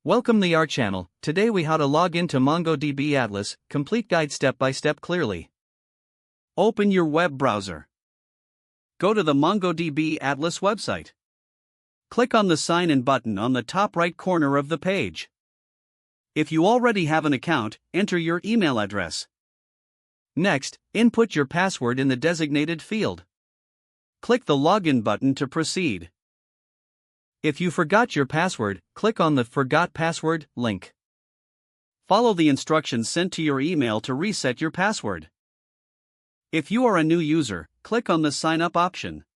Welcome to our channel. Today we how to log into MongoDB Atlas, complete guide step by step clearly. Open your web browser. Go to the MongoDB Atlas website. Click on the Sign In button on the top right corner of the page. If you already have an account, enter your email address. Next, input your password in the designated field. Click the Login button to proceed. If you forgot your password, click on the Forgot Password link. Follow the instructions sent to your email to reset your password. If you are a new user, click on the Sign Up option.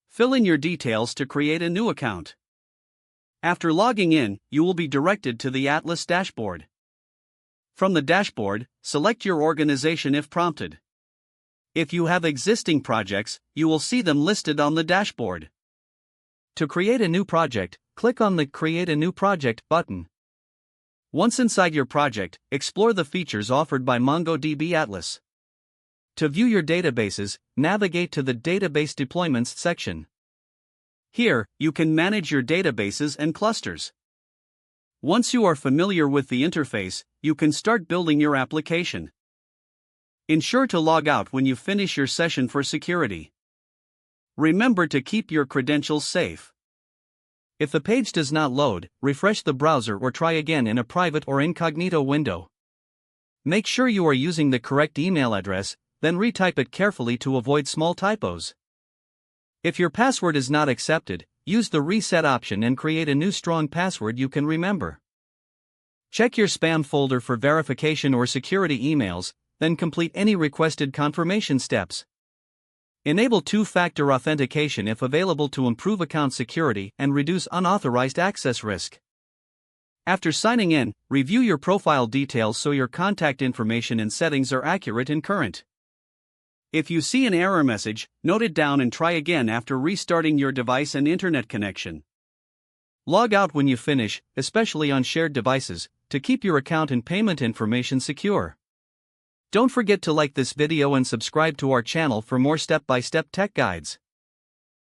Fill in your details to create a new account. After logging in, you will be directed to the Atlas dashboard. From the dashboard, select your organization if prompted. If you have existing projects, you will see them listed on the dashboard. To create a new project, click on the Create a New Project button. Once inside your project, explore the features offered by MongoDB Atlas. To view your databases, navigate to the Database Deployments section. Here, you can manage your databases and clusters. Once you are familiar with the interface, you can start building your application. Ensure to log out when you finish your session for security. Remember to keep your credentials safe. If the page does not load, refresh the browser or try again in a private or incognito window. Make sure you are using the correct email address, then retype it carefully to avoid small typos. If your password is not accepted, use the Reset option and create a new strong password you can remember. Check your spam folder for verification or security emails, then complete any requested confirmation steps. Enable two-factor authentication if available to improve account security and reduce unauthorized access risk. After signing in, review your profile details so your contact information and settings are accurate and current. If you see an error message, note it down and try again after restarting your device and internet connection. Log out when you finish, especially on shared devices, to keep your account and payment information secure. Don't forget to like this video and subscribe to our channel for more step-by-step tech guides.